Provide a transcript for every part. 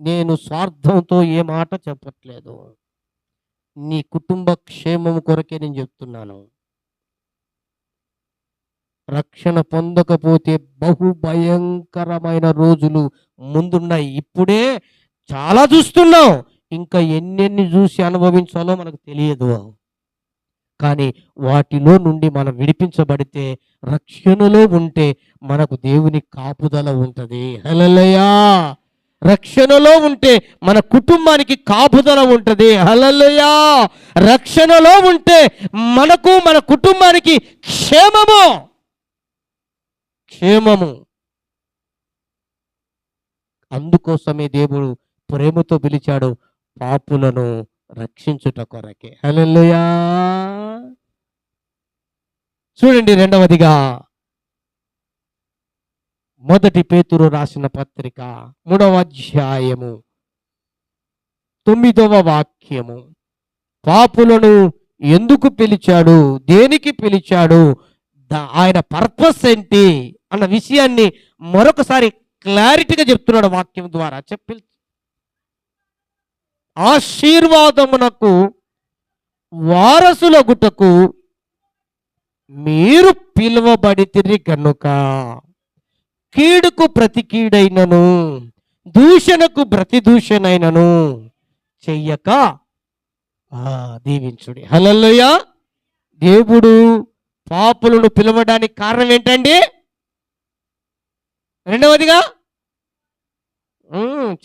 నేను స్వార్థంతో ఏ మాట చెప్పట్లేదు. నీ కుటుంబ క్షేమం కొరకే నేను చెప్తున్నాను. రక్షణ పొందకపోతే బహు భయంకరమైన రోజులు ముందున్నాయి. ఇప్పుడే చాలా చూస్తున్నాం. ఇంకా ఎన్నెన్ని చూసి అనుభవించాలో మనకు తెలియదు. కానీ వాటిలో నుండి మనం విడిపించబడితే, రక్షణలో ఉంటే మనకు దేవుని కాపుదల ఉంటది. హల్లెలూయా! రక్షణలో ఉంటే మన కుటుంబానికి కాపుదల ఉంటది. హల్లెలూయా! రక్షణలో ఉంటే మనకు మన కుటుంబానికి క్షేమము. క్షేమము. అందుకోసమే దేవుడు ప్రేమతో పిలిచాడు, పాపులను రక్షించుట కొరకే. హల్లెలూయా! చూడండి, రెండవదిగా మొదటి పేతురు రాసిన పత్రిక 3వ అధ్యాయము 9వ వాక్యము. పాపులను ఎందుకు పిలిచాడు, దేనికి పిలిచాడు, ఆయన పర్పస్ ఏంటి అన్న విషయాన్ని మరొకసారి క్లారిటీగా చెప్తున్నాడు వాక్యం ద్వారా. ఆశీర్వాదమునకు వారసులగుటకు మీరు పిలువబడితిరి కనుక కీడుకు ప్రతి కీడైనను దూషణకు ప్రతి దూషణైనను చెయ్యక దీవించుడి. హల్లెలూయా! దేవుడు పాపులను పిలవడానికి కారణం ఏంటండి? రెండవదిగా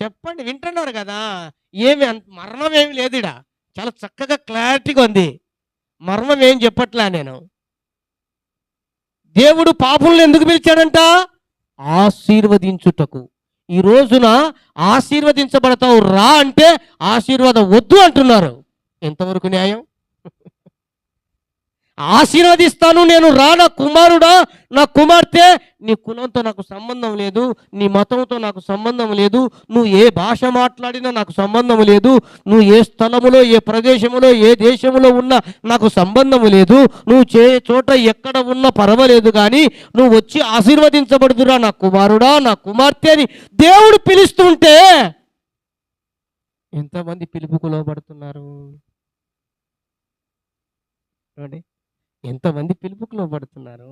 చెప్పండి, వింటున్నారు కదా. ఏమి మర్మం ఏమి లేదు ఇడ. చాలా చక్కగా క్లారిటీగా ఉంది. మర్మం ఏం చెప్పట్లా నేను. దేవుడు పాపులను ఎందుకు పిలిచాడంట? ఆశీర్వదించుటకు. ఈ రోజున ఆశీర్వదించబడతావు రా అంటే ఆశీర్వాదం వద్దు అంటున్నారు. ఎంతవరకు న్యాయం? ఆశీర్వదిస్తాను నేను రా నా కుమారుడా, నా కుమార్తె, నీ కులంతో నాకు సంబంధం లేదు, నీ మతంతో నాకు సంబంధం లేదు, నువ్వు ఏ భాష మాట్లాడినా నాకు సంబంధం లేదు, నువ్వు ఏ స్థలములో ఏ ప్రదేశములో ఏ దేశంలో ఉన్నా నాకు సంబంధం లేదు, నువ్వు చోట ఎక్కడ ఉన్నా పర్వాలేదు, కానీ నువ్వు వచ్చి ఆశీర్వదించబడుదురా నా కుమారుడా నా కుమార్తె అని దేవుడు పిలుస్తుంటే ఎంతమంది పిలుపుకు లోబడుతున్నారు? ఎంతమంది పిలుపుకు లోబడుతున్నారు?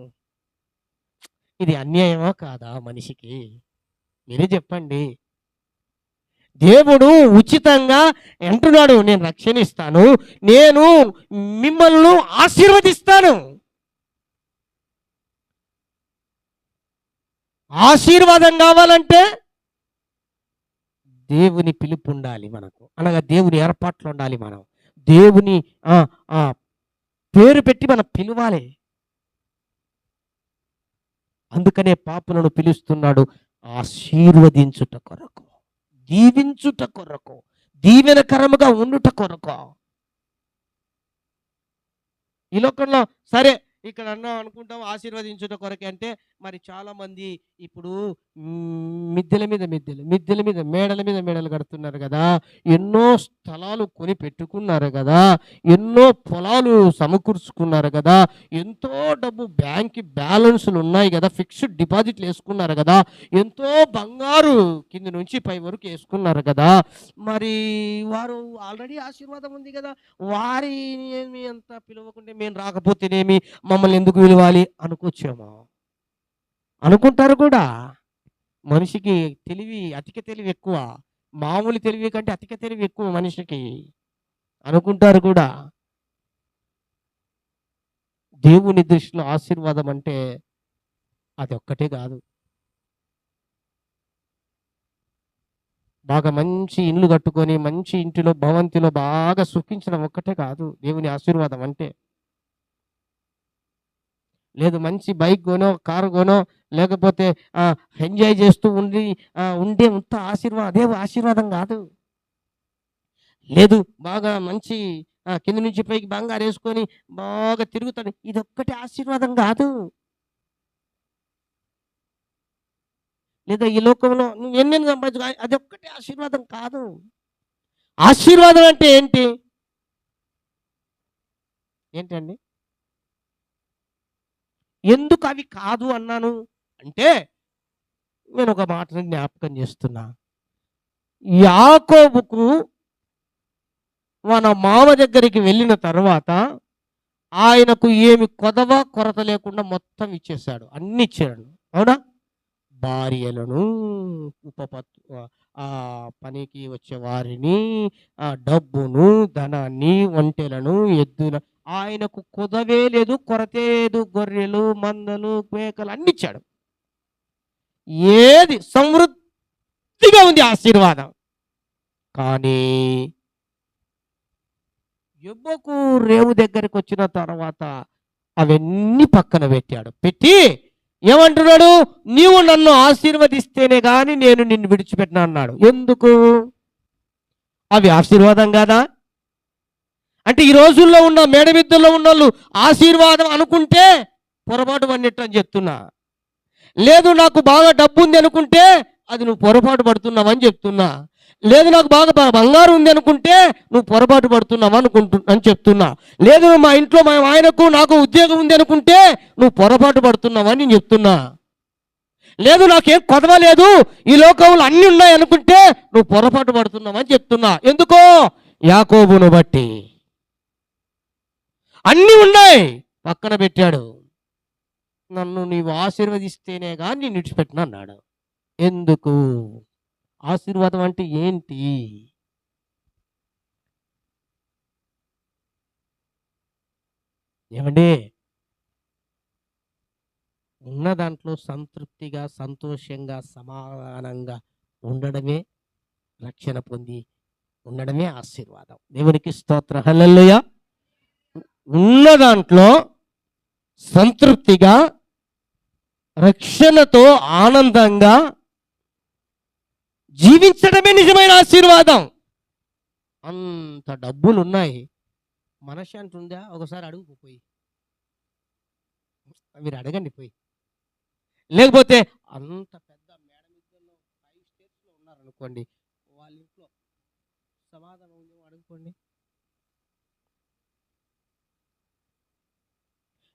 ఇది అన్యాయమా కాదా మనిషికి? మీరే చెప్పండి. దేవుడు ఉచితంగా అంటున్నాడు, నేను రక్షణ ఇస్తాను, నేను మిమ్మల్ని ఆశీర్వదిస్తాను. ఆశీర్వాదం కావాలంటే దేవుని పిలుపు ఉండాలి మనకు, అనగా దేవుని ఏర్పాట్లు ఉండాలి. మనం దేవుని పేరు పెట్టి మనం పిలవాలి. అందుకనే పాపులను పిలుస్తున్నాడు, ఆశీర్వదించుట కొరకు, దీవించుట కొరకు, దీవెనకరముగా ఉండుట కొరకు. ఈ లోకంలో సరే ఇక్కడ అన్నాం అనుకుంటాం ఆశీర్వదించుట కొరకే అంటే, మరి చాలా మంది ఇప్పుడు మిద్దెల మీద మిద్దెలు, మిద్దెల మీద మేడల మీద మేడలు కడుతున్నారు కదా, ఎన్నో స్థలాలు కొని పెట్టుకున్నారు కదా, ఎన్నో పొలాలు సమకూర్చుకున్నారు కదా, ఎంతో డబ్బు బ్యాంక్ బ్యాలెన్స్లు ఉన్నాయి కదా, ఫిక్స్డ్ డిపాజిట్లు వేసుకున్నారు కదా, ఎంతో బంగారు కింద నుంచి పై వరకు వేసుకున్నారు కదా, మరి వారు ఆల్రెడీ ఆశీర్వాదం ఉంది కదా, వారిని అంత పిలవకుంటే మేము రాకపోతేనేమి, మమ్మల్ని ఎందుకు పిలవాలి అనుకోవచ్చేమో, అనుకుంటారు కూడా. మనిషికి తెలివి, అతిక తెలివి ఎక్కువ, మామూలు తెలివి కంటే అతిక తెలివి ఎక్కువ మనిషికి, అనుకుంటారు కూడా. దేవుని దృష్టిలో ఆశీర్వాదం అంటే అది ఒక్కటే కాదు. బాగా మంచి ఇల్లు కట్టుకొని మంచి ఇంటిలో భవంతిలో బాగా సుఖించడం ఒక్కటే కాదు దేవుని ఆశీర్వాదం అంటే. లేదు మంచి బైక్ కొనో కారు కొనో లేకపోతే ఎంజాయ్ చేస్తూ ఉండే అంత అదే ఆశీర్వాదం కాదు. లేదు బాగా మంచి కింద నుంచి పైకి బంగారు వేసుకొని బాగా తిరుగుతాడు, ఇది ఒక్కటే ఆశీర్వాదం కాదు. లేదా ఈ లోకంలో నువ్వు ఎన్నెన్ని సంపాదించు, అది ఒక్కటే ఆశీర్వాదం కాదు. ఆశీర్వాదం అంటే ఏంటండి? ఎందుకు అవి కాదు అన్నాను అంటే, నేను ఒక మాటని జ్ఞాపకం చేస్తున్నా. యాకోబుకు మన మామ దగ్గరికి వెళ్ళిన తర్వాత ఆయనకు ఏమి కొరత లేకుండా మొత్తం ఇచ్చేశాడు, అన్ని ఇచ్చాడు. అవునా? భార్యలను, ఉపపత్ ఆ పనికి వచ్చే వారిని, ఆ డబ్బును, ధనాన్ని, ఒంటెలను, ఎద్దుల, ఆయనకు కొదవే లేదు, కొరతే లేదు. గొర్రెలు, మందలు, మేకలు అన్ని ఇచ్చాడు. ఏది సమృద్ధిగా ఉంది ఆశీర్వాదం. కానీ యెబోకు రేవు దగ్గరికి వచ్చిన తర్వాత అవన్నీ పక్కన పెట్టాడు. పెట్టి ఏమంటున్నాడు? నీవు నన్ను ఆశీర్వదిస్తేనే గాని నేను నిన్ను విడిచిపెట్టినా అన్నాడు. ఎందుకు? అవి ఆశీర్వాదం కాదా? అంటే ఈ రోజుల్లో ఉన్న మేడమిద్దల్లో ఉన్న వాళ్ళు ఆశీర్వాదం అనుకుంటే పొరపాటు పడినట్టు అని చెప్తున్నా. లేదు నాకు బాగా డబ్బు ఉంది అనుకుంటే అది నువ్వు పొరపాటు పడుతున్నావని చెప్తున్నా. లేదు నాకు బాగా బంగారం ఉంది అనుకుంటే నువ్వు పొరపాటు పడుతున్నావు అని చెప్తున్నా. లేదు మా ఇంట్లో మా ఆయనకు నాకు ఉద్యోగం ఉంది అనుకుంటే నువ్వు పొరపాటు పడుతున్నావని నేను చెప్తున్నా. లేదు నాకేం కొదవలేదు, ఈ లోకంలో అన్నీ ఉన్నాయి అనుకుంటే నువ్వు పొరపాటు పడుతున్నావని చెప్తున్నా. ఎందుకో? యాకోబును బట్టి. అన్నీ ఉన్నాయి, పక్కన పెట్టాడు. నన్ను నీవు ఆశీర్వదిస్తేనే కానీ నేను విడిచిపెట్టినా అన్నాడు. ఎందుకు? ఆశీర్వాదం అంటే ఏంటి? ఏమండి? ఉన్న దాంట్లో సంతృప్తిగా, సంతోషంగా, సమాధానంగా ఉండడమే రక్షణ పొంది ఉండడమే ఆశీర్వాదం. దేవునికి స్తోత్రం. హల్లెలూయా. ఉన్న దాంట్లో సంతృప్తిగా, రక్షణతో ఆనందంగా జీవించడమే నిజమైన ఆశీర్వాదం. అంత డబ్బులు ఉన్నాయి, మనశ్శాంతి ఉందా? ఒకసారి అడుగుపోయి, మీరు అడగండి పోయి. లేకపోతే అంత పెద్ద మేడమిద్దల్లో 5 స్టేట్స్లో ఉన్నారనుకోండి, వాళ్ళ ఇంట్లో సమాధానం ఉందేమో అడుగుకోండి.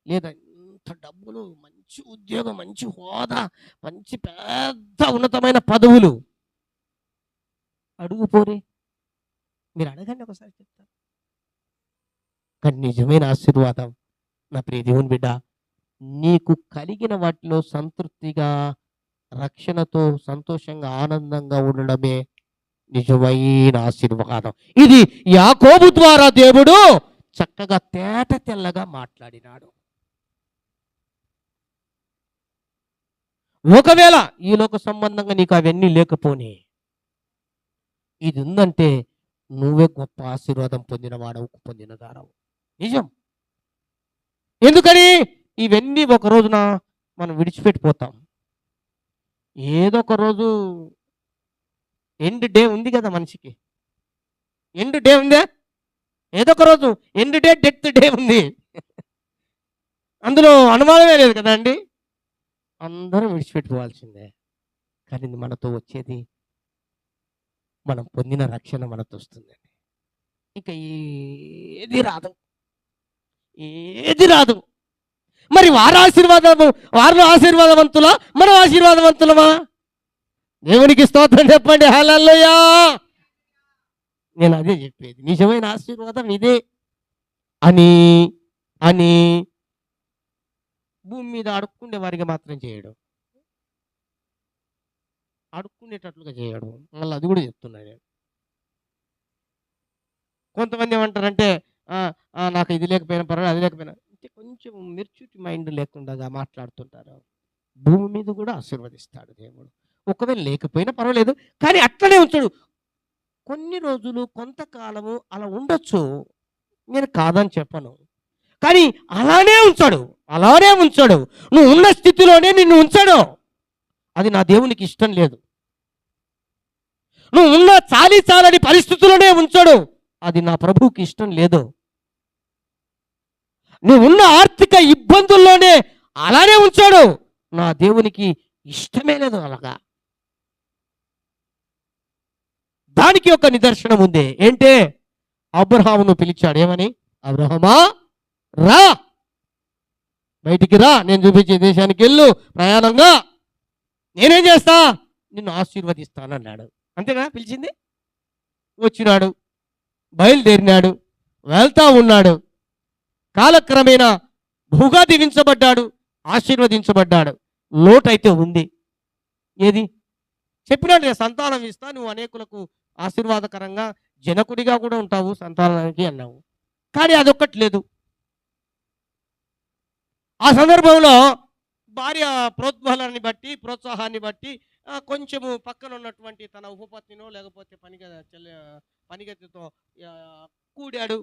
లేదా ఇంత డబ్బులు, మంచి ఉద్యోగం, మంచి హోదా, మంచి పెద్ద ఉన్నతమైన పదవులు, అడుగుపోరి. మీరు అడగండి, ఒకసారి చెప్తారు. కానీ నిజమైన ఆశీర్వాదం నా ప్రియ దేవుని బిడ్డ, నీకు కలిగిన వాటిలో సంతృప్తిగా, రక్షణతో, సంతోషంగా, ఆనందంగా ఉండడమే నిజమైన ఆశీర్వాదం. ఇది యాకోబు ద్వారా దేవుడు చక్కగా తేట తెల్లగా మాట్లాడినాడు. ఒకవేళ ఈ లోక సంబంధంగా నీకు అవన్నీ లేకపోనే, ఇది ఉందంటే నువ్వే గొప్ప ఆశీర్వాదం పొందిన వాడవు, పొందిన దారవు. నిజం. ఎందుకని? ఇవన్నీ ఒక రోజున మనం విడిచిపెట్టిపోతాం. ఏదో ఒక రోజు ఎండ్ డే ఉంది కదా మనిషికి. ఎండ్ డే ఉందా? ఏదో ఒక రోజు ఎండ్ డే, డెత్ డే ఉంది. అందులో అనుమానమే లేదు కదా అండి. అందరం విడిచిపెట్టుకోవాల్సిందే. కానీ మనతో వచ్చేది, మనం పొందిన రక్షణ మనతో వస్తుందండి. ఇంకా ఏది రాదు, ఏది రాదు. మరి వారు ఆశీర్వాదవంతులా, మనం ఆశీర్వాదవంతులమా? దేవునికి స్తోత్రం చెప్పండి. హల్లెలూయా. నేను అదే చెప్పేది, నిజమైన ఆశీర్వాదం ఇదే అని అని భూమి మీద అడుక్కుండే వారికి మాత్రం చేయడు, అడుక్కునేటట్లుగా చేయడు. మళ్ళీ అది కూడా చెప్తున్నాను నేను. కొంతమంది ఏమంటారంటే నాకు ఇది లేకపోయినా పర్వాలేదు, అది లేకపోయినా అంటే కొంచెం మెచ్యూరిటీ మైండ్ లేకుండా మాట్లాడుతుంటారు. భూమి మీద కూడా ఆశీర్వదిస్తాడు దేవుడు. ఒకవేళ లేకపోయినా పర్వాలేదు, కానీ అట్లనే ఉంచాడు. కొన్ని రోజులు, కొంతకాలము అలా ఉండొచ్చు, నేను కాదని చెప్పను. కానీ అలానే ఉంచాడు, అలానే ఉంచాడు. నువ్వు ఉన్న స్థితిలోనే నిన్ను ఉంచాడు. అది నా దేవునికి ఇష్టం లేదు. నువ్వు ఉన్న చాలని పరిస్థితుల్లోనే ఉంచాడు. అది నా ప్రభువుకి ఇష్టం లేదు. నువ్వు ఉన్న ఆర్థిక ఇబ్బందుల్లోనే అలానే ఉంచాడు. నా దేవునికి ఇష్టమే లేదు అలాగా. దానికి ఒక నిదర్శనం ఉంది. ఏంటే? అబ్రహామును పిలిచాడు. ఏమని? అబ్రహమా రా, బయటికి రా, నేను చూపించే దేశానికి వెళ్ళు, ప్రయాణంగా నేనేం చేస్తా, నిన్ను ఆశీర్వదిస్తానన్నాడు. అంతేగా పిలిచింది? వచ్చినాడు, బయలుదేరినాడు, వెళ్తా ఉన్నాడు. కాలక్రమేణా బహుగా దీవించబడ్డాడు, ఆశీర్వదించబడ్డాడు. లోటైతే ఉంది. ఏది చెప్పినాడు, నేను సంతానం ఇస్తా, నువ్వు అనేకులకు ఆశీర్వాదకరంగా జనకుడిగా కూడా ఉంటావు సంతానానికి అన్నావు. కానీ అదొక్కటి లేదు. ఆ సందర్భంలో భార్య ప్రోత్సాహాన్ని బట్టి కొంచెము పక్కన ఉన్నటువంటి తన ఉపపత్నినో లేకపోతే పనిగతితో కూడాడు.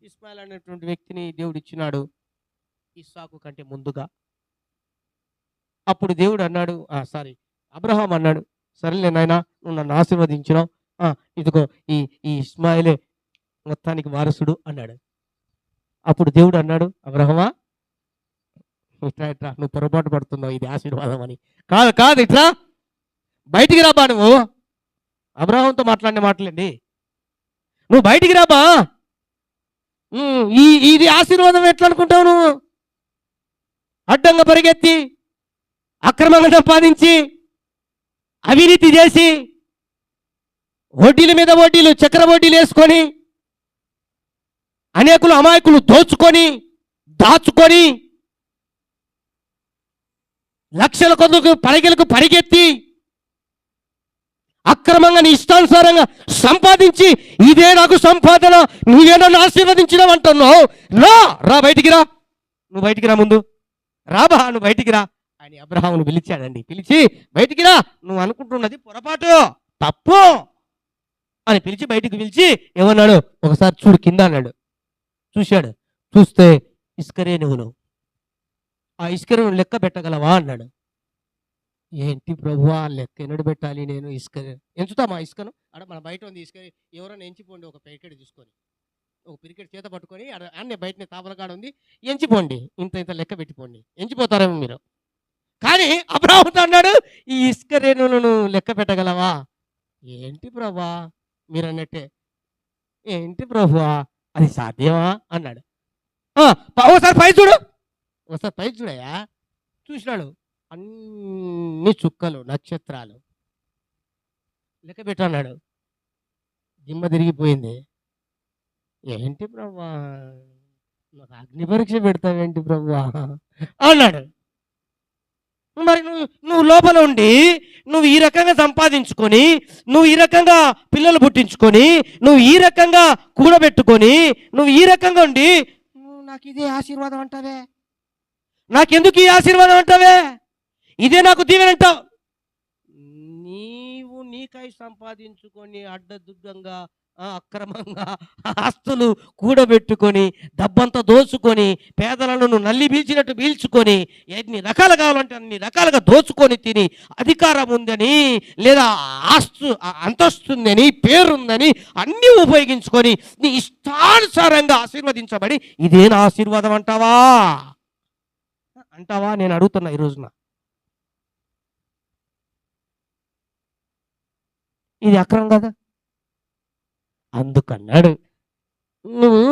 ఇస్మాయిల్ అనేటువంటి వ్యక్తిని దేవుడు ఇచ్చినాడు ఇస్సాకు కంటే ముందుగా. అప్పుడు దేవుడు అన్నాడు, అబ్రహాం అన్నాడు, సరేలే నాయనా, నువ్వు నన్ను ఆశీర్వదించినావు, ఇదిగో ఈ ఇస్మాయిలే మొత్తానికి వారసుడు అన్నాడు. అప్పుడు దేవుడు అన్నాడు, అబ్రహమా ఇట్లా నువ్వు పొరపాటు పడుతున్నావు, ఇది ఆశీర్వాదం అని. కాదు ఇట్లా బయటికి రాబా, నువ్వు అబ్రహాంతో మాట్లాడిన మాటలండి, నువ్వు బయటికి రాబా, ఇది ఆశీర్వాదం ఎట్లా అనుకుంటావు నువ్వు? అడ్డంగా పరిగెత్తి అక్రమంగా సంపాదించి అవినీతి చేసి వడ్డీల మీద వడ్డీలు, చక్ర వడ్డీలు వేసుకొని అనేకులు అమాయకులు దోచుకొని దాచుకొని లక్షల కొద్దుకు పరిగెత్తి అక్రమంగా నీ ఇష్టానుసారంగా సంపాదించి ఇదే నాకు సంపాదన, నువ్వే నన్ను ఆశీర్వదించినావు అంటున్నావు. రా బయటికి రా, నువ్వు బయటికి రా, ముందు రాబా, నువ్వు బయటికి రా అని అబ్రహామును పిలిచాడండి. పిలిచి బయటికి రా, నువ్వు అనుకుంటున్నది పొరపాటు, తప్పు అని బయటికి పిలిచి ఏమన్నాడు, ఒకసారి చూడు కింద అన్నాడు. చూశాడు. చూస్తే ఇస్కరేణువులు. ఆ ఇస్కరేణువులు లెక్క పెట్టగలవా అన్నాడు. ఏంటి ప్రభువా, లెక్క ఎన్నడు పెట్టాలి నేను? ఎంచుతామా ఇసుకను? మన బయట ఉంది ఇసుక, ఎవరైనా ఎంచిపోండి, ఒక పిరికెట్ తీసుకొని, ఒక పిరికెట్ చేత పట్టుకొని అన్నీ బయటనే తాపలకాడ ఉంది, ఎంచిపోండి, ఇంత లెక్క పెట్టిపోండి, ఎంచిపోతారేమో మీరు. కానీ అబ్రహాముతో అన్నాడు, ఈ ఇసుక రేణువులను లెక్క పెట్టగలవా? ఏంటి ప్రభువా మీరు అన్నట్టే, ఏంటి ప్రభువా అది సాధ్యమా అన్నాడు. ఒకసారి పై చూడయా. చూసినాడు, అన్ని చుక్కలు, నక్షత్రాలు లెక్క పెట్టన్నాడు. దిమ్మ తిరిగిపోయింది. ఏంటి ప్రభువా, నాకు అగ్ని పరీక్ష పెడతావేంటి ప్రభువా అన్నాడు. మరి నువ్వు లోపల ఉండి నువ్వు ఈ రకంగా సంపాదించుకొని, నువ్వు ఈ రకంగా పిల్లలు పుట్టించుకొని, నువ్వు ఈ రకంగా కూడబెట్టుకొని, నువ్వు ఈ రకంగా ఉండి నాకు ఇదే ఆశీర్వాదం అంటావే, నాకెందుకు ఈ ఆశీర్వాదం అంటావే, ఇదే నాకు దీవెనంటావు? నీవు నీకై సంపాదించుకొని అడ్డదుడ్డంగా అక్రమంగా ఆస్తులు కూడబెట్టుకొని డబ్బంతా దోచుకొని పేదలను నల్లి పీల్చినట్టు పీల్చుకొని ఎన్ని రకాలు కావాలంటే అన్ని రకాలుగా దోచుకొని తిని అధికారం ఉందని లేదా అంతస్తుందని పేరుందని అన్నీ ఉపయోగించుకొని నీ ఇష్టానుసారంగా ఆశీర్వదించబడి ఇదేనా ఆశీర్వాదం అంటావా? నేను అడుగుతున్నా ఈ రోజున. ఇది అక్రమం కదా? అందుకన్నాడు, నువ్వు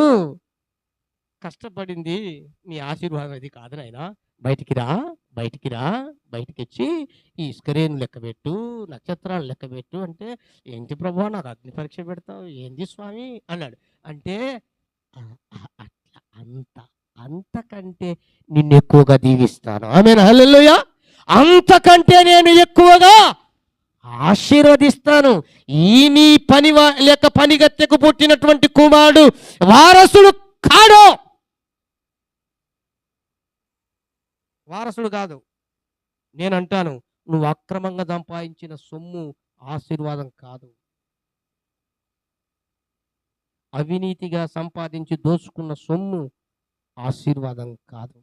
కష్టపడింది నీ ఆశీర్వాదం అది కాదు నాయనా, బయటికి రా, బయటికి వచ్చి ఈ ఇసుకరేను లెక్కబెట్టు, నక్షత్రాలు లెక్కబెట్టు అంటే, ఏంటి ప్రభువా నాకు అగ్ని పరీక్ష పెడతావు, ఏంది స్వామి అన్నాడు. అంటే అట్లా అంతకంటే నిన్ను ఎక్కువగా దీవిస్తాను. ఆమేన్, హల్లెలూయా. అంతకంటే నేను ఎక్కువగా ఆశీర్వదిస్తాను. ఈ నీ పనిగత్తెకు పుట్టినటువంటి కుమారుడు వారసుడు కాడు, వారసుడు కాదు. నేనంటాను, నువ్వు అక్రమంగా సంపాదించిన సొమ్ము ఆశీర్వాదం కాదు. అవినీతిగా సంపాదించి దోచుకున్న సొమ్ము ఆశీర్వాదం కాదు.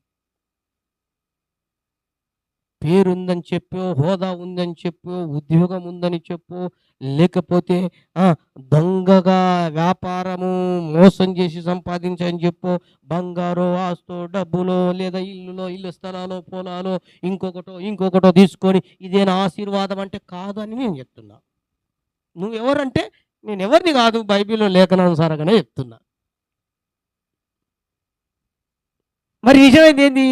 పేరుందని చెప్పో, హోదా ఉందని చెప్పో, ఉద్యోగం ఉందని చెప్పో, లేకపోతే దొంగగా వ్యాపారము మోసం చేసి సంపాదించని చెప్పో, బంగారో ఆస్తో డబ్బులో లేదా ఇల్లు స్థలాలో పొలాలో ఇంకొకటో తీసుకొని ఇదేనా ఆశీర్వాదం అంటే కాదు అని నేను చెప్తున్నా. నువ్వెవరంటే నేను ఎవరిని కాదు, బైబిల్లో లేఖనానుసారంగానే చెప్తున్నా. మరి నిజమైంది ఏంది?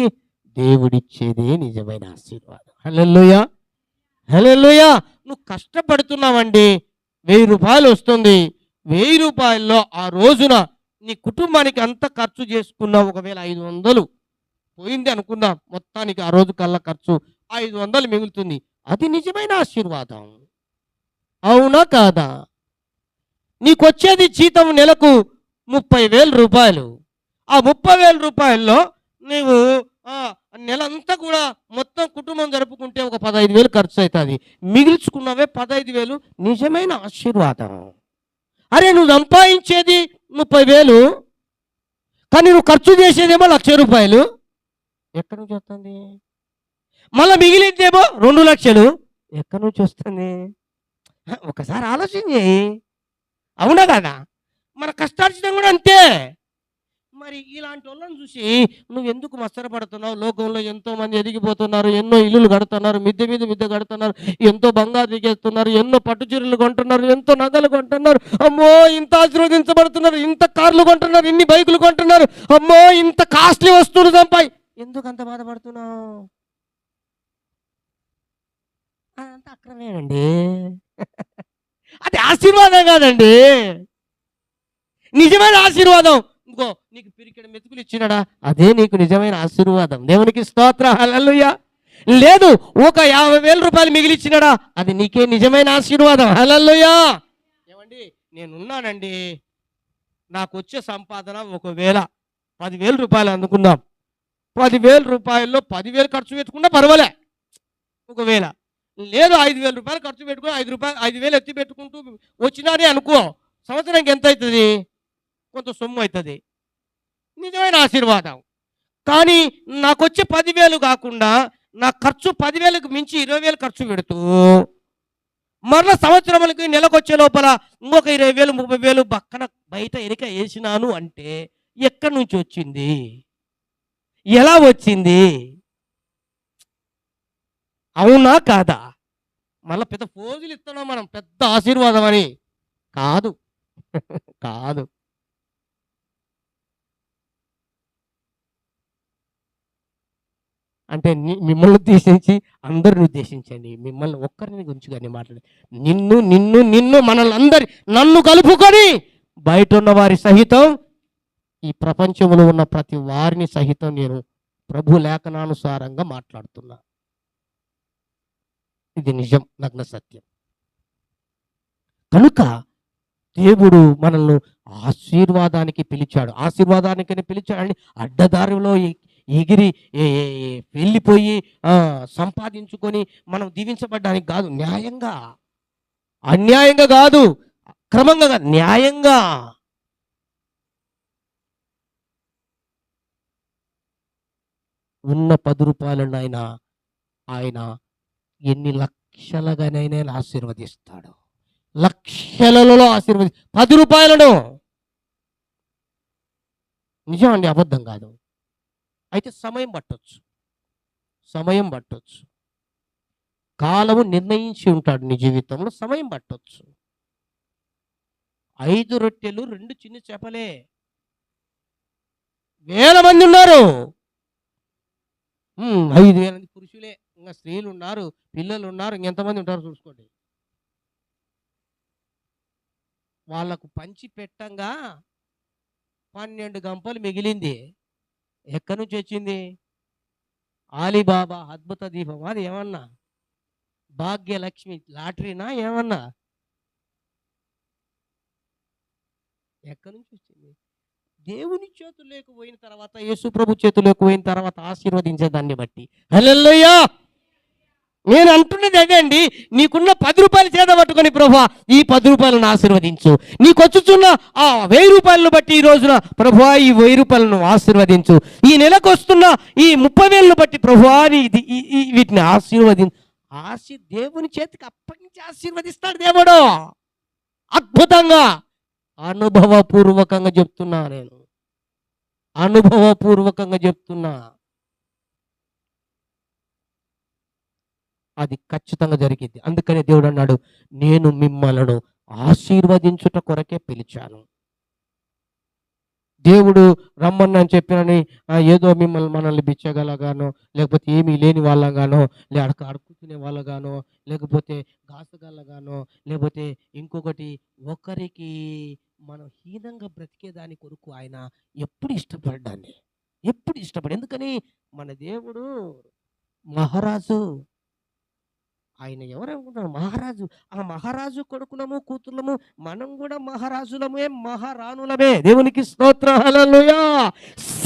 దేవుడిచ్చేదే నిజమైన ఆశీర్వాదం. హల్లెలూయా, హల్లెలూయా. నువ్వు కష్టపడుతున్నావండి, రూ. 1000 వస్తుంది. రూ. 1000 ఆ రోజున నీ కుటుంబానికి అంత ఖర్చు చేసుకున్నావు. ఒకవేళ 500 పోయింది అనుకుందాం, మొత్తానికి ఆ రోజు కల్లా ఖర్చు 500 మిగులుతుంది. అది నిజమైన ఆశీర్వాదం. అవునా కాదా? నీకొచ్చేది జీతం నెలకు రూ. 30,000. ఆ 30,000లో నీవు నెలంతా కూడా మొత్తం కుటుంబం జరుపుకుంటే ఒక 15,000 ఖర్చు అవుతుంది. మిగిల్చుకున్నవే 15,000 నిజమైన ఆశీర్వాదం. అరే, నువ్వు సంపాదించేది 30,000, కానీ నువ్వు ఖర్చు చేసేదేమో రూ. 1,00,000. ఎక్కడి నుంచి వస్తుంది? మళ్ళీ మిగిలిందేమో 2,00,000. ఎక్కడి నుంచి వస్తుంది? ఒకసారి ఆలోచన చేయి. అవునా కదా? మన కష్టార్జితం కూడా అంతే. మరి ఇలాంటి వాళ్ళని చూసి నువ్వు ఎందుకు మత్సరపడుతున్నావు? లోకంలో ఎంతో మంది ఎదిగిపోతున్నారు, ఎన్నో ఇల్లులు కడుతున్నారు, మిద్దె మీద మిద్దె కడుతున్నారు, ఎంతో బంగారు దిగేస్తున్నారు, ఎన్నో పట్టు చీరలు కొంటున్నారు, ఎంతో నగలు కొంటున్నారు. అమ్మో, ఇంత ఆశీర్వదించబడుతున్నారు, ఇంత కార్లు కొంటున్నారు, ఇన్ని బైకులు కొంటున్నారు, అమ్మో ఇంత కాస్ట్లీ వస్తువులు సంపాయి. ఎందుకు అంత బాధపడుతున్నావు? అదంతా అక్రమేనండి. అది ఆశీర్వాదం కాదండి. నిజమైన ఆశీర్వాదం ఇంకో నీకు పిరికెడు మెతుకులు ఇచ్చినాడా, అదే నీకు నిజమైన ఆశీర్వాదం. దేవునికి స్తోత్రం, హల్లెలూయా. లేదు, ఒక 50,000 రూపాయలు మిగిలిచ్చినాడా, అది నీకే నిజమైన ఆశీర్వాదం. హల్లెలూయా. ఏమండి, నేనున్నానండి, నాకు వచ్చే సంపాదన ఒకవేళ 10,000 రూపాయలు అనుకుందాం. 10,000 రూపాయల్లో 10,000 ఖర్చు పెట్టుకున్నా పర్వాలే. ఒకవేళ లేదు 5,000 రూపాయలు ఖర్చు పెట్టుకుని 5,000 ఎత్తి పెట్టుకుంటూ వచ్చినానే అనుకో, సంవత్సరానికి ఎంత అవుతుంది? కొంత సొమ్ము అవుతుంది. నిజమైన ఆశీర్వాదం. కానీ నాకు వచ్చే 10,000 కాకుండా నా ఖర్చు 10,000కు మించి 20,000 ఖర్చు పెడుతూ మరలా సంవత్సరములకి నెలకు వచ్చే లోపల ఇంకొక 20,000 30,000 పక్కన బయట ఎరిక వేసినాను అంటే ఎక్కడి నుంచి వచ్చింది? ఎలా వచ్చింది? అవునా కాదా? మళ్ళీ పెద్ద ఫోజులు ఇస్తున్నాం మనం, పెద్ద ఆశీర్వాదం అని. కాదు. కాదు. అంటే మిమ్మల్ని ఉద్దేశించి అందరిని ఉద్దేశించండి, మిమ్మల్ని ఒక్కరిని గురించి కానీ మాట్లాడి నిన్ను నిన్ను నిన్ను మనల్ని అందరి నన్ను కలుపుకొని బయట ఉన్న వారి సహితం, ఈ ప్రపంచంలో ఉన్న ప్రతి వారిని సహితం నేను ప్రభు లేఖనానుసారంగా మాట్లాడుతున్నా. ఇది నిజం, నగ్న సత్యం. కనుక దేవుడు మనల్ని ఆశీర్వాదానికి పిలిచాడు. ఆశీర్వాదానికి పిలిచాడని అడ్డదారిలో ఎగిరి వెళ్ళిపోయి సంపాదించుకొని మనం దీవించబడ్డానికి కాదు. న్యాయంగా, అన్యాయంగా కాదు, క్రమంగా కాదు, న్యాయంగా. ఉన్న 10 రూపాయలను ఆయన ఎన్ని లక్షలుగానైనా ఆశీర్వదిస్తాడు. లక్షలలో 10 రూపాయలను. నిజం అండి, అబద్ధం కాదు. అయితే సమయం పట్టొచ్చు, సమయం పట్టొచ్చు. కాలము నిర్ణయించి ఉంటాడు నీ జీవితంలో, సమయం పట్టొచ్చు. 5 రొట్టెలు 2 చిన్న చేపలే. వేల మంది ఉన్నారు. 5,000 మంది పురుషులే, ఇంకా స్త్రీలు ఉన్నారు, పిల్లలు ఉన్నారు, ఇంకెంతమంది ఉంటారు చూసుకోండి. వాళ్ళకు పంచి పెట్టంగా 12 గంపలు మిగిలింది. ఎక్కడి నుంచి వచ్చింది? ఆలీబాబా అద్భుత దీపం, అది ఏమన్నా భాగ్యలక్ష్మి లాటరీనా ఏమన్నా? ఎక్కడి నుంచి వచ్చింది? దేవుని చేతుల్లోకి పోయిన తర్వాత, యేసు ప్రభు చేతుల్లోకి పోయిన తర్వాత ఆశీర్వదించే దాన్ని బట్టి. హల్లెలూయా. నేను అంటున్నది అదే అండి. నీకున్న 10 రూపాయలు చేత పట్టుకొని ప్రభువా ఈ 10 రూపాయలను ఆశీర్వదించు. నీకు వచ్చుచున్న ఆ 1000 రూపాయలను బట్టి ఈ రోజున ప్రభువా ఈ 1000 రూపాయలను ఆశీర్వదించు. ఈ నెలకు వస్తున్న ఈ 30,000ను బట్టి ప్రభువా వీటిని ఆశీర్వదించు. దేవుని చేతికి అప్పగించి ఆశీర్వదిస్తాడు దేవుడు. అద్భుతంగా, అనుభవపూర్వకంగా చెప్తున్నా, నేను అనుభవపూర్వకంగా చెప్తున్నా. అది ఖచ్చితంగా జరిగింది. అందుకనే దేవుడు అన్నాడు, నేను మిమ్మల్ని ఆశీర్వదించుట కొరకే పిలిచాను. దేవుడు రమ్మని చెప్పినని ఏదో మనల్ని బిచ్చగలగానో, లేకపోతే ఏమీ లేని వాళ్ళగానో, అడుక్కునే వాళ్ళగానో, లేకపోతే గాసగలగానో, లేకపోతే ఇంకొకటి ఒకరికి మనం హీనంగా బ్రతికేదాని కొరకు ఆయన ఎప్పుడు ఇష్టపడ్డాన్ని, ఎప్పుడు ఇష్టపడి. ఎందుకని? మన దేవుడు మహారాజు. ఆయన ఎవరనుకుంటున్నారు? మహారాజు. ఆ మహారాజు కొడుకులము, కూతుర్లము. మనం కూడా మహారాజులమే, మహారాణులమే. దేవునికి స్తోత్రం, హల్లెలూయా.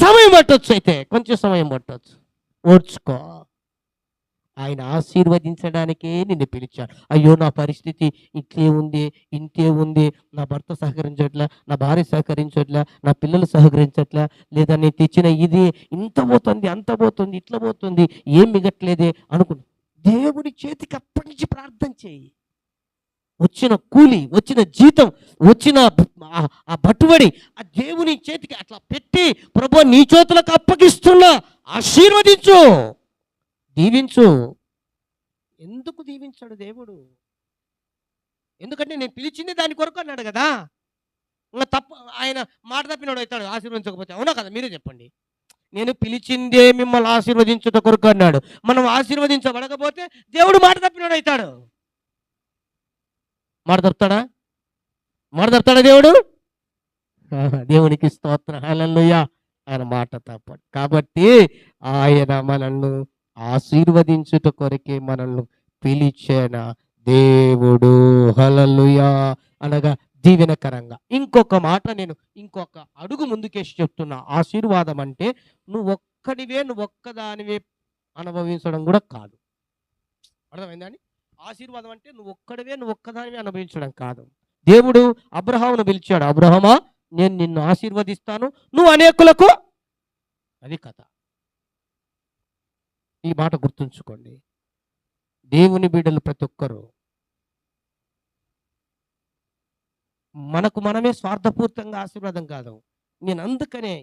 సమయం పట్టొచ్చు, అయితే కొంచెం సమయం పట్టొచ్చు, ఓర్చుకో. ఆయన ఆశీర్వదించడానికే నిన్ను పిలిచాడు. అయ్యో, నా పరిస్థితి ఇట్లే ఉంది, ఇంతే ఉంది, నా భర్త సహకరించట్లే, నా భార్య సహకరించట్లే, నా పిల్లలు సహకరించట్లే, లేదా నేను తెచ్చిన ఇది ఇంత పోతుంది, అంత పోతుంది, ఇట్లా పోతుంది, ఏం మిగట్లేదే అనుకుని దేవుని చేతికి అప్పగించి ప్రార్థన చేయి. వచ్చిన కూలి, వచ్చిన జీతం, వచ్చిన ఆ బట్టుబడి ఆ దేవుని చేతికి అట్లా పెట్టి, ప్రభు నీ చేతులకు అప్పగిస్తున్నా, ఆశీర్వదించు, దీవించు. ఎందుకు దీవించాడు దేవుడు? ఎందుకంటే నేను పిలిచింది దాని కొరకు అన్నాడు కదా. ఇంకా తప్ప ఆయన మాట తప్పినాడు అవుతాడు ఆశీర్వదించకపోతే. అవునా కదా? మీరే చెప్పండి. నేను పిలిచిందే మిమ్మల్ని ఆశీర్వదించుట కొరకు అన్నాడు. మనం ఆశీర్వదించబడకపోతే దేవుడు మాట తప్పినాడు అవుతాడు. మాట తప్పుతాడా? మాట తప్పుతాడా దేవుడు? దేవునికి స్తోత్రం, హల్లెలూయా. ఆయన మాట తప్పడు. కాబట్టి ఆయన మనల్ని ఆశీర్వదించుట కొరకే మనల్ని పిలిచిన దేవుడు, హల్లెలూయా. అనగా దీవెనకరంగా. ఇంకొక మాట, నేను ఇంకొక అడుగు ముందుకేసి చెప్తున్నా. ఆశీర్వాదం అంటే నువ్వు ఒక్కదానివే అనుభవించడం కూడా కాదు. అర్థమైందండి? ఆశీర్వాదం అంటే నువ్వు ఒక్కదానివే అనుభవించడం కాదు. దేవుడు అబ్రహామును పిలిచాడు. అబ్రహమా, నేను నిన్ను ఆశీర్వదిస్తాను, నువ్వు అనేకులకు. అది కథ. ఈ మాట గుర్తుంచుకోండి. దేవుని బిడ్డలు ప్రతి ఒక్కరు మనకు మనమే స్వార్థపూర్తంగా ఆశీర్వాదం కాదు. అందుకనే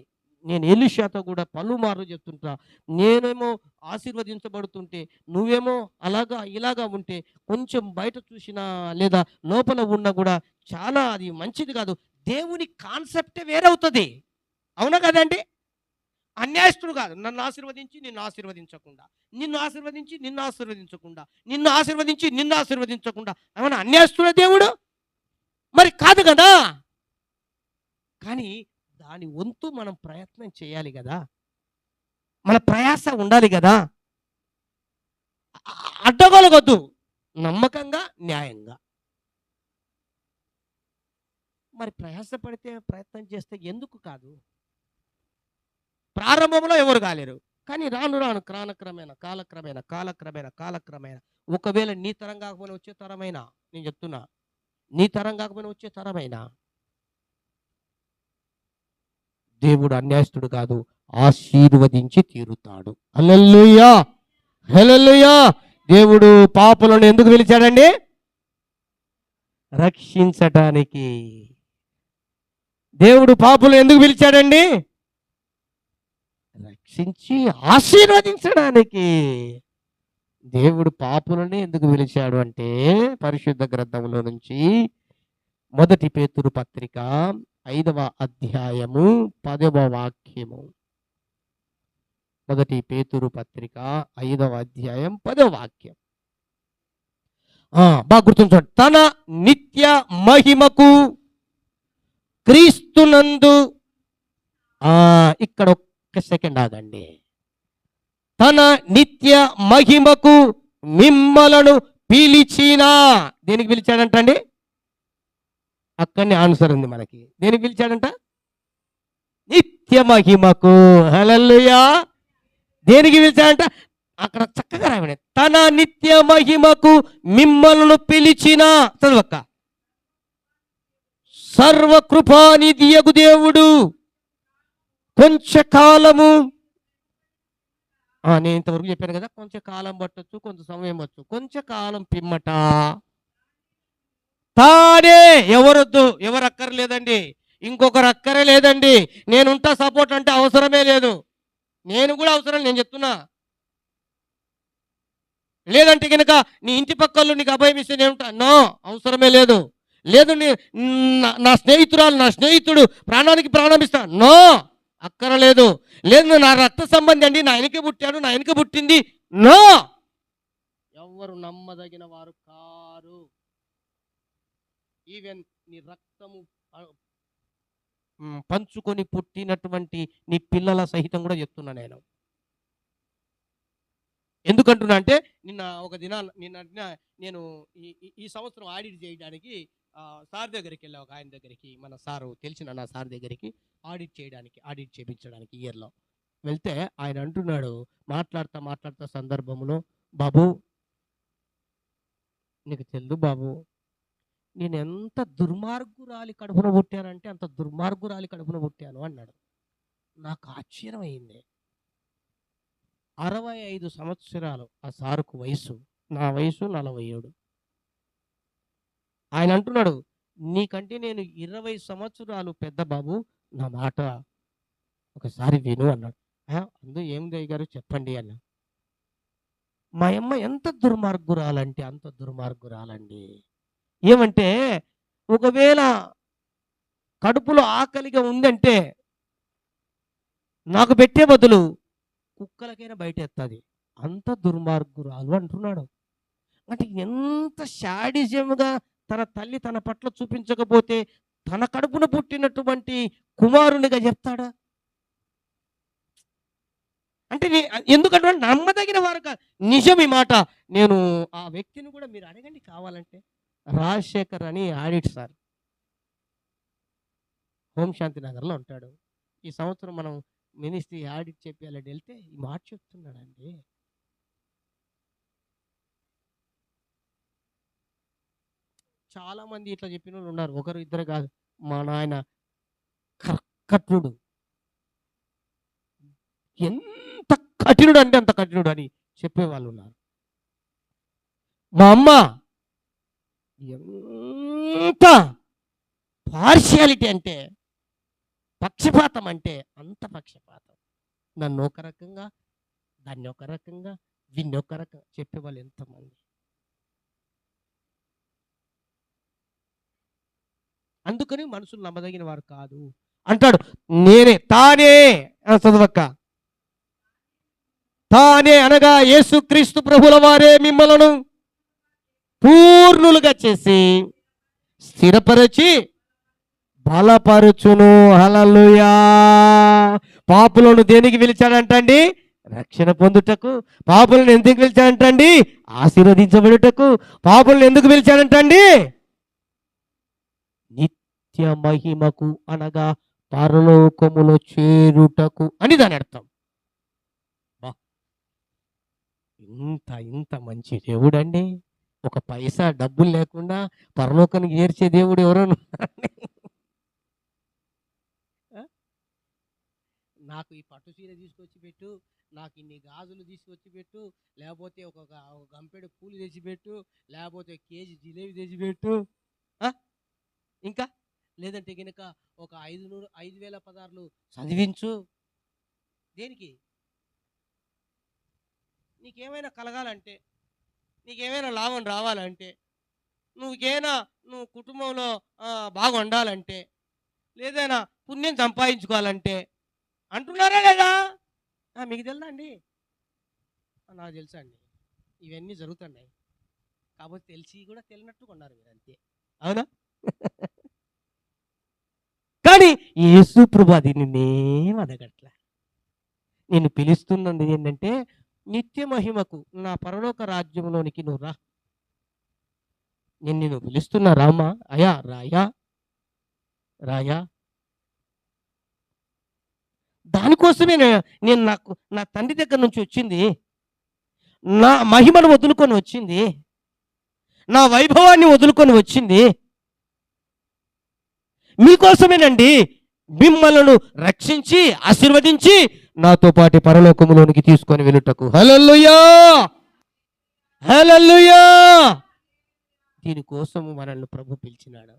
నేను ఎలీషాతో కూడా పలుమార్లు చెప్తుంటా. నేనేమో ఆశీర్వదించబడుతుంటే నువ్వేమో అలాగా ఇలాగా ఉంటే కొంచెం బయట చూసినా లేదా లోపల ఉన్నా కూడా చాలా అది మంచిది కాదు. దేవుని కాన్సెప్టే వేరవుతుంది. అవునా కదండి? అన్యాయస్తుడు కాదు. నన్ను ఆశీర్వదించి నిన్ను ఆశీర్వదించకుండా, నిన్ను ఆశీర్వదించి నిన్ను ఆశీర్వదించకుండా, నిన్ను ఆశీర్వదించి నిన్ను ఆశీర్వదించకుండా ఏమన్నా అన్యాయస్తుడా దేవుడు? మరి కాదు కదా. కానీ దాని వంతు మనం ప్రయత్నం చేయాలి కదా, మన ప్రయాస ఉండాలి కదా. అడ్డగొలగొద్దు, నమ్మకంగా, న్యాయంగా. మరి ప్రయాస పడితే, ప్రయత్నం చేస్తే ఎందుకు కాదు? ప్రారంభంలో ఎవరు కాలేరు, కానీ రాను రాను కాలక్రమేణా ఒకవేళ నీ తరం కాకపోయినా వచ్చే తరమైనా, నేను చెప్తున్నా, నీ తరం కాకపోయినా వచ్చే తరమైనా దేవుడు అన్యాయస్తుడు కాదు, ఆశీర్వదించి తీరుతాడు. హల్లెలూయా, హల్లెలూయా. దేవుడు పాపులను ఎందుకు పిలిచాడండి? రక్షించటానికి. దేవుడు పాపులను ఎందుకు పిలిచాడండి? రక్షించి ఆశీర్వదించడానికి. దేవుడు పాపులని ఎందుకు పిలిచాడు అంటే, పరిశుద్ధ గ్రంథంలో నుంచి 1 పేతురు పత్రిక 5వ అధ్యాయము 10వ వాక్యము. 1 పేతురు పత్రిక 5వ అధ్యాయం 10వ వాక్యం. బాగా గుర్తుంచండి. తన నిత్య మహిమకు క్రీస్తునందు, ఇక్కడ ఒక్క సెకండ్ ఆగండి. తన నిత్య మహిమకు మిమ్మలను పిలిచిన. దేనికి పిలిచాడంటండి? అక్కడనే ఆన్సర్ ఉంది మనకి. దేనికి పిలిచాడంట? నిత్య మహిమకు. హల్లెలూయా. దేనికి పిలిచాడంట? అక్కడ చక్కగా రాయబడి, తన నిత్య మహిమకు మిమ్మల్ని పిలిచిన. చదవక్క. సర్వకృపానిధియగు దేవుడు కొంచెకాలము, నేను ఇంతవరకు చెప్పాను కదా, కొంచెం కాలం పట్టొచ్చు, కొంచెం సమయం వచ్చు, కొంచెం కాలం పిమ్మట తానే, ఎవరొద్దు, ఎవరు అక్కర్లేదండి, ఇంకొకరు అక్కరే లేదండి, నేనుంటా సపోర్ట్ అంటే అవసరమే లేదు. నేను కూడా అవసరం, నేను చెప్తున్నా. లేదంటే కనుక నీ ఇంటి పక్కల్లో నీకు అభయం ఇస్తే నేను ఉంటా, నో, అవసరమే లేదు. లేదు నా స్నేహితురాలు, నా స్నేహితుడు ప్రాణానికి ప్రాణం ఇస్తా, నో, అక్కరలేదు. లేదు నా రక్త సంబంధి అండి, నా వెనక పుట్టాడు, నా వెనక పుట్టింది, నో. ఎవరు నమ్మదగిన వారు కారు. ఈవెన్ నీ రక్తము పంచుకొని పుట్టినటువంటి నీ పిల్లల సహితం కూడా చెప్తున్నా నేను. ఎందుకంటున్నా అంటే నిన్న నేను ఈ సంవత్సరం ఆడిట్ చేయడానికి సార్ దగ్గరికి వెళ్ళా. ఒక ఆయన దగ్గరికి, మన సారు తెలిసిన నా సార్ దగ్గరికి ఆడిట్ చేయించడానికి ఇయర్లో వెళ్తే ఆయన అంటున్నాడు, మాట్లాడుతా సందర్భంలో, బాబు నీకు తెలుసు బాబు, నేను ఎంత దుర్మార్గురాలి కడుపున పుట్టానంటే అంత దుర్మార్గురాలి కడుపున పుట్టాను అన్నాడు. నాకు ఆశ్చర్యం అయింది. 65 సంవత్సరాలు ఆ సారుకు వయసు, నా వయసు 47. ఆయన అంటున్నాడు, నీకంటే నేను 20 సంవత్సరాలు పెద్ద బాబు, నా మాట ఒకసారి విను అన్నాడు. అందు ఏం దయ్య గారు చెప్పండి అన్న. మా అమ్మ ఎంత దుర్మార్గురాలంటే అంత దుర్మార్గురాలండి. ఏమంటే ఒకవేళ కడుపులో ఆకలిగా ఉందంటే నాకు పెట్టే బదులు కుక్కలకైనా బయట ఎత్తది, అంత దుర్మార్గురాలు అంటున్నాడు. అంటే ఎంత శాడిజంగా తన తల్లి తన పట్ల చూపించకపోతే తన కడుపున పుట్టినటువంటి కుమారునిగా చెప్తాడా? అంటే ఎందుకంటే నమ్మదగిన వారు కాదు. నిజం ఈ మాట. నేను ఆ వ్యక్తిని కూడా మీరు అడగండి కావాలంటే, రాజశేఖర్ అని ఆడిట్ సార్, హోంశాంతి నగర్లో ఉంటాడు. ఈ సంవత్సరం మనం మినిస్ట్రీ ఆడిట్ చెప్పాలని వెళ్తే ఈ మాట చెప్తున్నాడండి. చాలా మంది ఇట్లా చెప్పిన వాళ్ళు ఉన్నారు, ఒకరు ఇద్దరు కాదు. మా నాయన కఠినుడు, ఎంత కఠినుడు అంటే అంత కఠినుడు అని చెప్పేవాళ్ళు ఉన్నారు. మా అమ్మ ఎంత పార్షియాలిటీ అంటే, పక్షపాతం అంటే అంత పక్షపాతం. నన్ను ఒక రకంగా, దాన్ని ఒక రకంగా, వీన్ని ఒక రకంగా చెప్పేవాళ్ళు ఎంతమంది. అందుకని మనుషులు నమ్మదగిన వారు కాదు అంటాడు. తానే చదవక్క, తానే అనగా యేసుక్రీస్తు ప్రభుల వారే మిమ్మలను పూర్ణులుగా చేసి స్థిరపరచి బలపరుచును. హల్లెలూయా. పాపులను దేనికి పిలిచాడంటండి? రక్షణ పొందుటకు. పాపులను ఎందుకు పిలిచాడంటండి? ఆశీర్వదించబడుటకు. పాపులను ఎందుకు పిలిచాడంటండి? నిత్య మహిమకు, అనగా పరలోకములో చేరుటకు అని దాని అర్థం. ఇంత మంచి దేవుడండి. ఒక పైసా డబ్బులు లేకుండా పరలోకానికి చేర్చే దేవుడు ఎవరో. నాకు ఈ పట్టు చీర తీసుకొచ్చి పెట్టు, నాకు ఇన్ని గాజులు తీసుకొచ్చి పెట్టు, లేకపోతే ఒక గంపెడు పూలు తెచ్చిపెట్టు, లేకపోతే కేజీ జిలేబీ తెచ్చిపెట్టు, ఇంకా లేదంటే కనుక ఒక 5,000 పదార్లు చదివించు. దేనికి? నీకేమైనా కలగాలంటే, నీకేమైనా లాభం రావాలంటే, నువ్వు కుటుంబంలో బాగా ఉండాలంటే, లేదైనా పుణ్యం సంపాదించుకోవాలంటే అంటున్నారా లేదా? మీకు తెలుసా అండి? నాకు తెలుసా అండి, ఇవన్నీ జరుగుతున్నాయి. కాబట్టి తెలిసి కూడా తెలియనట్టుగా ఉన్నారు మీరు, అంతే. అవునా? కానీ యేసు ప్రభు అది నిన్నేం అడగట్లా. నేను పిలుస్తున్నది ఏంటంటే, నిత్య మహిమకు, నా పరలోక రాజ్యంలోనికి నువ్వు రా. నేను పిలుస్తున్నా, రామా, అయా, రాయా. దానికోసమే నేను నా తండ్రి దగ్గర నుంచి వచ్చింది, నా మహిమను వదులుకొని వచ్చింది, నా వైభవాన్ని వదులుకొని వచ్చింది మీకోసమేనండి. మిమ్మల్ని రక్షించి ఆశీర్వదించి నాతో పాటు పరలోకములోనికి తీసుకొని వెళ్ళుటకు. హల్లెలూయా, హల్లెలూయా. దీనికోసము మనల్ని ప్రభు పిలిచినాడు,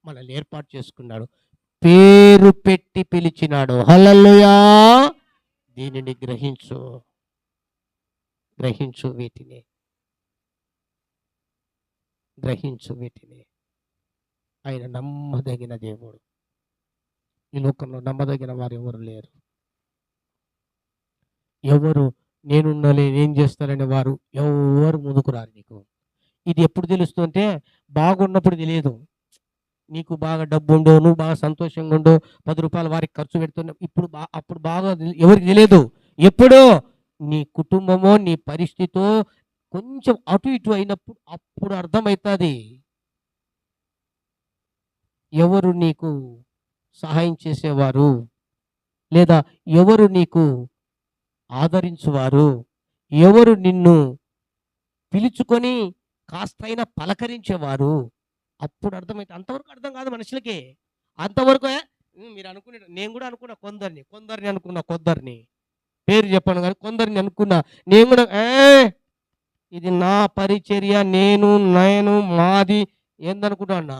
మనల్ని ఏర్పాటు చేసుకున్నాడు, పేరు పెట్టి పిలిచినాడు. హల్లెలూయా. దీనిని గ్రహించు వీటిని. ఆయన నమ్మదగిన దేవుడు. ఈ లోకంలో నమ్మదగిన వారు ఎవరు లేరు. ఎవరు నేనున్నలే ఏం చేస్తారనే వారు ఎవరు ముందుకు రారు నీకు. ఇది ఎప్పుడు తెలుస్తుంటే బాగున్నప్పుడు తెలియదు. నీకు బాగా డబ్బు ఉండో, నువ్వు బాగా సంతోషంగా ఉండో, 10 రూపాయలు వారికి ఖర్చు పెడుతున్నావు, అప్పుడు బాగా ఎవరికి తెలియదు. ఎప్పుడో నీ కుటుంబమో నీ పరిస్థితో కొంచెం అటు ఇటు అయినప్పుడు అప్పుడు అర్థమవుతుంది ఎవరు నీకు సహాయం చేసేవారు, లేదా ఎవరు నీకు ఆదరించువారు, ఎవరు నిన్ను పిలుచుకొని కాస్తైనా పలకరించేవారు. అప్పుడు అర్థమైతే. అంతవరకు అర్థం కాదు మనుషులకి. అంతవరకు మీరు అనుకునే, నేను కూడా అనుకున్నా కొందరిని అనుకున్నా, పేరు చెప్పాను కానీ కొందరిని అనుకున్నా. నేను కూడా ఇది నా పరిచర్య, నేను మాది ఏందనుకుంటా అన్నా.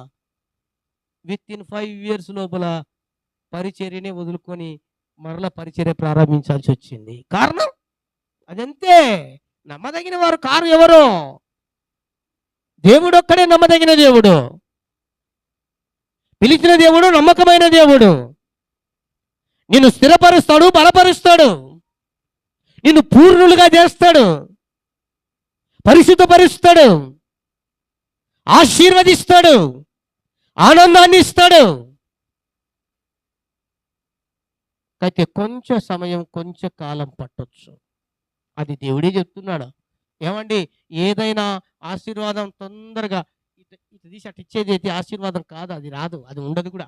విత్ ఇన్ 5 years లోపల పరిచర్యనే వదులుకొని మరలా పరిచర్య ప్రారంభించాల్సి వచ్చింది. కారణం అదంతే. నమ్మదగిన వారు కారు ఎవరు? దేవుడు ఒక్కడే నమ్మదగిన దేవుడు. పిలిచిన దేవుడు నమ్మకమైన దేవుడు. నిన్ను స్థిరపరుస్తాడు, బలపరుస్తాడు, నిన్ను పూర్ణులుగా చేస్తాడు, పరిశుద్ధపరుస్తాడు, ఆశీర్వదిస్తాడు, ఆనందాన్ని ఇస్తాడు. అయితే కొంచెం సమయం, కొంచెం కాలం పట్టొచ్చు. అది దేవుడే చెప్తున్నాడు. ఏమండి, ఏదైనా ఆశీర్వాదం తొందరగా ఇటు తీసి అటు ఇచ్చేది అయితే ఆశీర్వాదం కాదు, అది రాదు, అది ఉండదు కూడా.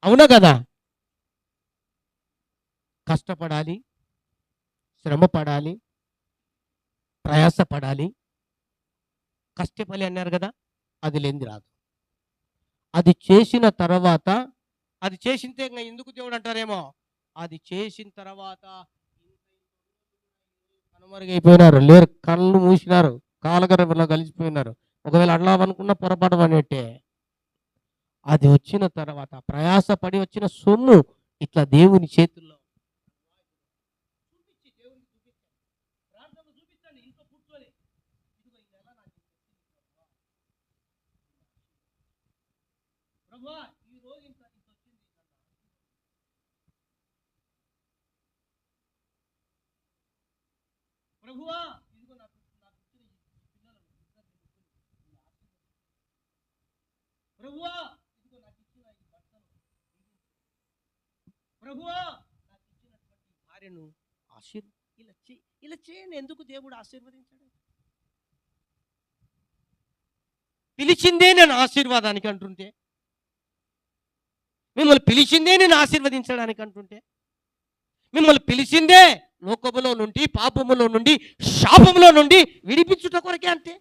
అవునా కదా? కష్టపడాలి, శ్రమ పడాలి, ప్రయాసపడాలి. కష్టపడి అన్నారు కదా, అది లేనిది రాదు. అది చేసిన తర్వాత, అది చేసింటే ఇంకా ఎందుకు దేవుడు అంటారేమో, అది చేసిన తర్వాత కనుమరుగైపోయినారు, లేరు, కళ్ళు మూసినారు, కాలగర్భంలో కలిసిపోయినారు. ఒకవేళ అడలావనుకున్న పొరపాటు అనేట్టే. అది వచ్చిన తర్వాత ప్రయాసపడి వచ్చిన సొమ్ము ఇట్లా దేవుని చేతుల్లో ప్రభువా ఇదిగో నాకు ప్రభువా ఇదిగో నాకు ఇచ్చిన ఈ బట్టలు, ప్రభువా నాకు ఇచ్చినటువంటి భార్యను ఇలా చేయని ఎందుకు దేవుడు ఆశీర్వదించాడు? పిలిచిందే నేను ఆశీర్వాదానికి అంటుంటే, మిమ్మల్ని పిలిచిందే నేను ఆశీర్వదించడానికి అంటుంటే, మిమ్మల్ని పిలిచిందే లోకములో నుండి, పాపములో నుండి, శాపములో నుండి విడిపించుట కొరకే అంటే,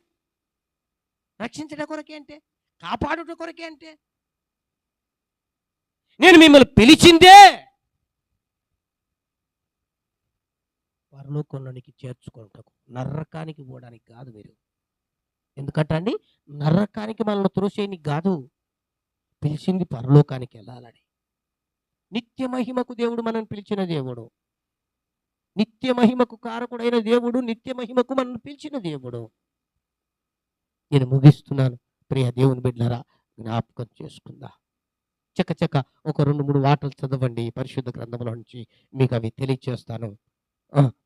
రక్షించట కొరకే అంటే, కాపాడుట కొరకే అంటే, నేను మిమ్మల్ని పిలిచిందే పరలోకంలోనికి చేర్చుకుంటకు, నరకానికి పోవడానికి కాదు. మీరు ఎందుకంటే అండి, నరకానికి మనల్ని త్రోసేయనికి కాదు, పిలిచింది పరలోకానికి వెళ్ళాలని. నిత్య మహిమకు దేవుడు మనల్ని పిలిచిన దేవుడు, నిత్య మహిమకు కారకుడైన దేవుడు, నిత్య మహిమకు మనల్ని పిలిచిన దేవుడు. నేను ముగిస్తున్నాను. ప్రియ దేవుని బిడ్డలారా, జ్ఞాపకం చేసుకుందా. చకచక ఒక 2-3 మాటలు చదవండి పరిశుద్ధ గ్రంథంలో నుంచి, మీకు అవి తెలియచేస్తాను.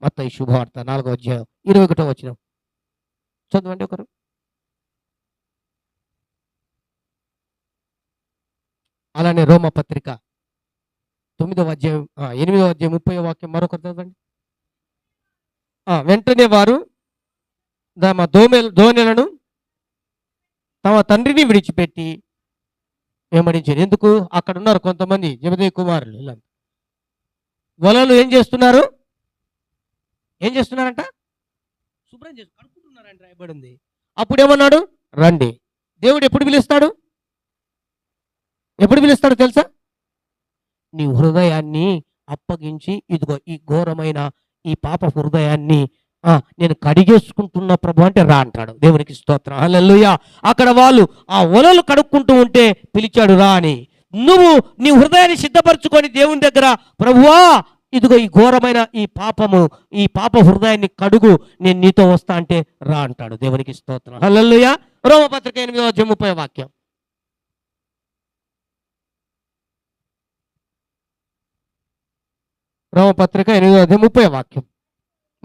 మత్తయి శుభవార్త 4వ అధ్యాయం 21వ వచనం చదవండి ఒకరు. అలానే రోమపత్రిక 9వ అధ్యాయం 8వ అధ్యాయం 30వ వాక్యం మరొకరు చదవండి. వెంటనే వారు తమ దోణెలను తమ తండ్రిని విడిచిపెట్టి వెంబడించారు. ఎందుకు? అక్కడ ఉన్నారు కొంతమంది జబదేయి కుమారులు. వలలు ఏం చేస్తున్నారంట? శుభ్రం చేసి కడుక్కుంటున్నారంట రాయబడింది. అప్పుడు ఏమన్నాడు? రండి. దేవుడు ఎప్పుడు పిలుస్తాడు తెలుసా? నీ హృదయాన్ని అప్పగించి, ఇదిగో ఈ ఘోరమైన ఈ పాప హృదయాన్ని నేను కడిగేసుకుంటున్న ప్రభు అంటే రా అంటాడు. దేవునికి స్తోత్రం, హల్లెలూయా. అక్కడ వాళ్ళు ఆ వలలు కడుక్కుంటూ ఉంటే పిలిచాడు రా అని. నువ్వు నీ హృదయాన్ని సిద్ధపరచుకొని దేవుని దగ్గర, ప్రభువా ఇదిగో ఈ ఘోరమైన ఈ పాప హృదయాన్ని కడుగు, నేను నీతో వస్తా అంటే రా అంటాడు. దేవునికి స్తోత్రం, హల్లెలూయా. రోమపత్రిక 8:30 వాక్యం. రోమపత్రిక 8:30 వాక్యం.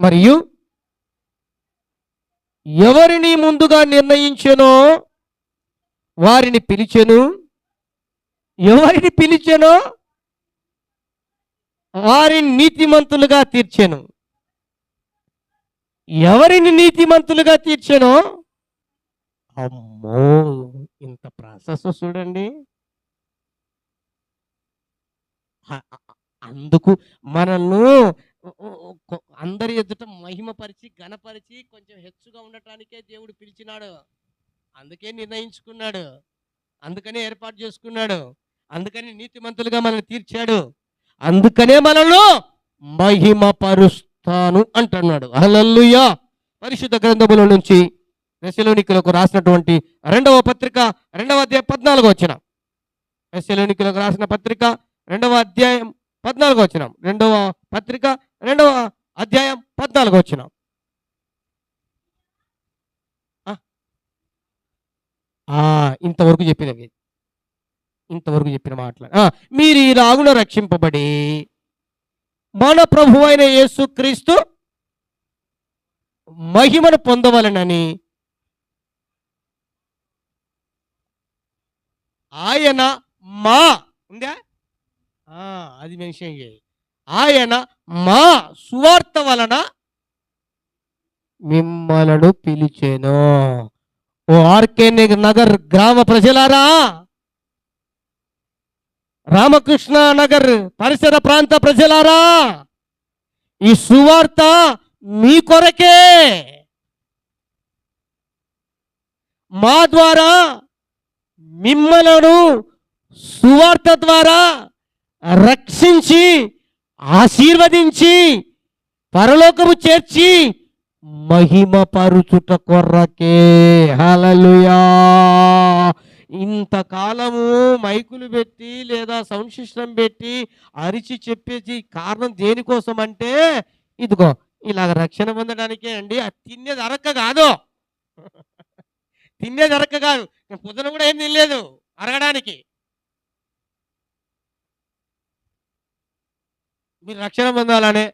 మరియు ఎవరిని ముందుగా నిర్ణయించెనో వారిని పిలిచెను, ఎవరిని పిలిచెనో వారిని నీతిమంతులుగా తీర్చెను. ఎవరిని నీతిమంతులుగా తీర్చెనో, అమ్మో ఇంత ప్రాసెస్ చూడండి. అందుకు మనల్ని అందరి ఎదుట మహిమపరిచి ఘనపరిచి కొంచెం హెచ్చుగా ఉండటానికే దేవుడు పిలిచినాడు. అందుకే నిర్ణయించుకున్నాడు, అందుకనే ఏర్పాటు చేసుకున్నాడు, అందుకని నీతిమంతులుగా మనల్ని తీర్చాడు, అందుకనే మనల్ని మహిమపరుస్తాను అంటున్నాడు. హల్లెలూయా. పరిశుద్ధ గ్రంథముల నుంచి తెస్సలోనికీయులకు రాసినటువంటి 2వ పత్రిక 2వ అధ్యాయం 14వ వచనం. తెస్సలోనికీయులకు రాసిన పత్రిక 2వ అధ్యాయం 14వ వచనం. 2వ పత్రిక 2వ అధ్యాయం 14వ వచనం. ఇంతవరకు చెప్పినవి, ఇంతవరకు చెప్పిన మాటలు. మీరు ఈ రాగున రక్షింపబడి మన ప్రభు అయిన యేసుక్రీస్తు మహిమను పొందవలనని ఆయన మా ఉందా, అది మెన్షన్ చేయి. ఆయన మా సువార్త వలన మిమ్మలను పిలిచెను. ఓ ఆర్కే నగర్ గ్రామ ప్రజలారా, రామకృష్ణ నగర్ పరిసర ప్రాంత ప్రజలారా, ఈ సువార్త మీ కొరకే. మా ద్వారా మిమ్మలను సువార్త ద్వారా రక్షించి ఆశీర్వదించి పరలోకము చేర్చి మహిమపరుచుట కొరకే. హల్లెలూయా. ఇంతకాలము మైకులు పెట్టి లేదా సౌండ్ సిస్టమ్ పెట్టి అరిచి చెప్పేసి కారణం దేనికోసం అంటే, ఇదిగో ఇలాగ రక్షణ పొందడానికే అండి. అది తినేది అరక్క కాదు, తినేది అరక్క కాదు. పొద్దున కూడా ఏం తినలేదు అరగడానికి. మీరు రక్షణ పొందాలనే,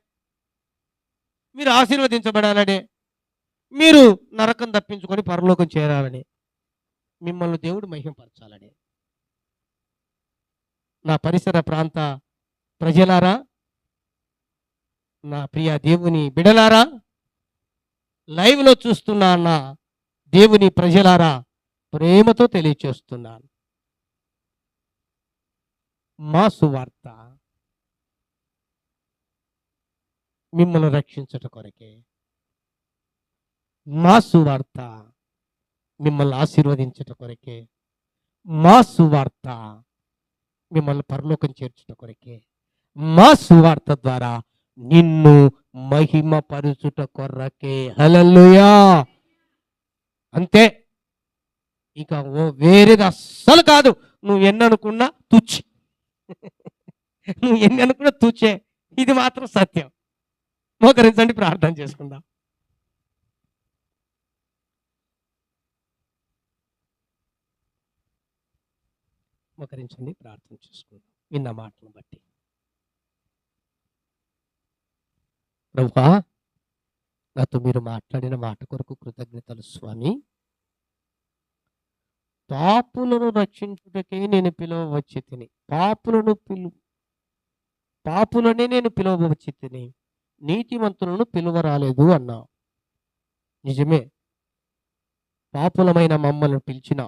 మీరు ఆశీర్వదించబడాలనే, మీరు నరకం తప్పించుకొని పరలోకం చేరాలని, మిమ్మల్ని దేవుడు మహిమపరచాలని. నా పరిసర ప్రాంత ప్రజలారా, నా ప్రియ దేవుని బిడలారా, లైవ్లో చూస్తున్న నా దేవుని ప్రజలారా, ప్రేమతో తెలియచేస్తున్నాను, మా సువార్త మిమ్మల్ని రక్షించట కొరకే. మా సువార్త మిమ్మల్ని ఆశీర్వదించట కొరకే. మా సువార్త మిమ్మల్ని పరలోకం చేర్చుట కొరకే. మా సువార్త ద్వారా నిన్ను మహిమపరుచుట కొరకే. హల్లెలూయా. అంతే, ఇక వేరేది అస్సలు కాదు. నువ్వు ఎన్ననుకున్నా తుచ్చి, నువ్వు ఎన్ని అనుకున్నా తుచ్చే. ఇది మాత్రం సత్యం. మోకరించండి, ప్రార్థన చేసుకుందాం. మోకరించండి, ప్రార్థన చేసుకుందాం. విన్న మాటను బట్టి ప్రభువా, నాతో మీరు మాట్లాడిన మాట కొరకు కృతజ్ఞతలు స్వామి. పాపులను రక్షించుటకే నేను పిలువవచ్చి తిని, పాపులనే నేను పిలువవచ్చి తిని, నీతిమంతులను పిలువరాలేదు అన్నా. నిజమే, పాపులమైన మమ్మల్ని పిలిచిన